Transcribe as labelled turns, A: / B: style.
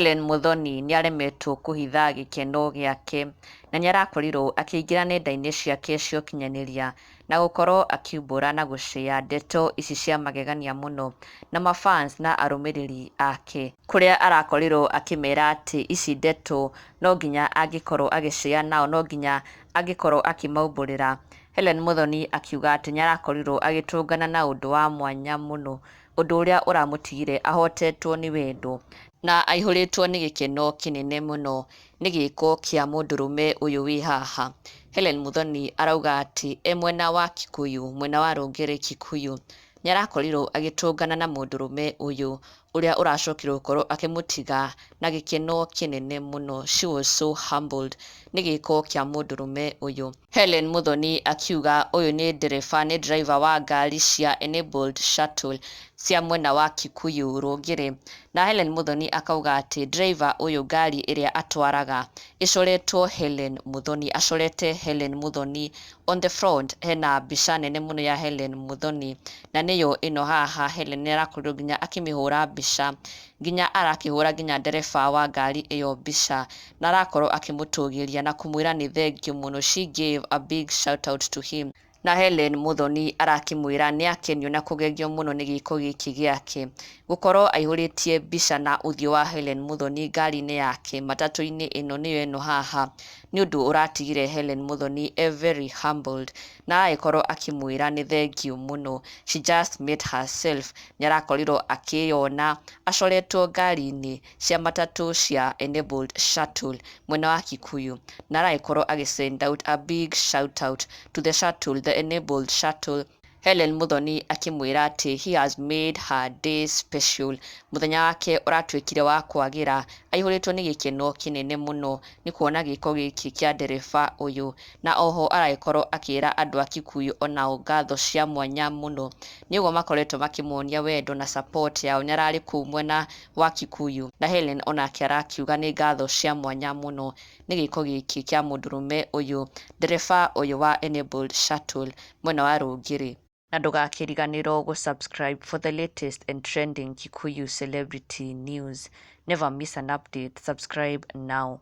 A: Hellen Muthoni nĩaremetwo kũhitha gĩkeno gĩake na nĩarakorirwo akĩingĩra nenda-inĩ ciake cia ũkinyanĩria na gũkorwo akiumbũra na gũshare ndeto ici cia magegania mũno na mafans na arũmĩrĩri ake, kũrĩa arakorirwo akĩmera atĩ ici ndeto no nginya angĩkorwo agĩshare nao, no nginya angĩkorwo akĩmaumbũrĩra. Hellen Muthoni akiuga atĩ nĩarakorirwo agĩtũngana na ũndũ wa mwanya mũno, ũndũ ũrĩa ũramũtigire ahotetwo nĩ wendo na aihũrĩtwo nĩ gĩkeno kĩnene mũno nĩ gĩko kĩa mũndũrũme ũyũ wĩ haha. Hellen Muthoni arauga atĩ mwena wa Kikuyu, mwena wa rũngĩrĩ Kikuyu, nĩarakorirwo agĩtũngana na mũndũrũme ũyũ ũrĩa ũracokire gũkorwo akĩmũtiga na gĩkeno kĩnene mũno. She was so humbled nĩ gĩko kĩa mũndũrũme ũyũ. Hellen Muthoni akiuga ũyũ nĩ driver wa ngari cia enabled shuttle cia mwena wa Kikuyu rũngĩrĩ, na Hellen Muthoni akauga atĩ driver ũyũ ngari ĩrĩa atwaraga ĩcoretwo Hellen Muthoni, acorete Hellen Muthoni. On the front hena mbica nene mũno ya Hellen Muthoni na nĩyo ĩno haha. Hellen nĩarakorirwo nginya akĩmĩhũra mbica, nginya arakĩhũra nginya ndereba wa ngari ĩyo mbica na arakorwo akĩmũtũgĩria na kũmwĩra nĩ thengiũ mũno. She gave a big shout out to him. Na Hellen Muthoni arakĩmwĩra nĩ akenio na kũgegio mũno nĩ gĩko gĩkĩ gĩake gũkorwo aihũrĩtie mbica na ũthiũ wa Hellen Muthoni ngari-inĩ yake, matatũ-inĩ ĩno nĩyo ĩno haha, nĩ ũndũ ũratigire Hellen Muthoni very humbled na agĩkorwo akĩmwĩra nĩ thengiũ mũno. She just made herself. Nĩarakorirwo akĩyona acoretwo ngari-inĩ cia matatũ cia enabled shuttle mwena wa Kikuyu na aragĩkorwo send out a big shout out to the shuttle, the enabled shuttle. Hellen Muthoni akĩmwĩra atĩ he has made her day special. Mũthenya wake ũratuĩkire wa kwagĩra, aihũrĩtwo nĩ gĩkeno kĩnene mũno nĩ kuona gĩko gĩkĩ kĩa ndereba ũyũ, na oho aragĩkorwo akĩra andũ a Kikuyu onao ngatho cia mwanya mũno nĩ ũguo makoretwo makĩmuonia wendo na support yao. Nĩararĩ kũu mwena wa Kikuyu na Hellen onake arakiuga nĩ ngatho cia mwanya mũno nĩ gĩko gĩkĩ kĩa mũndũrũme ũyũ, ndereba ũyũ wa enabled shuttle mwena wa rũngĩrĩ. Na ndũgakĩriganĩrwo gũ-subscribe for the latest and trending Kikuyu celebrity news. Never miss an update. Subscribe now.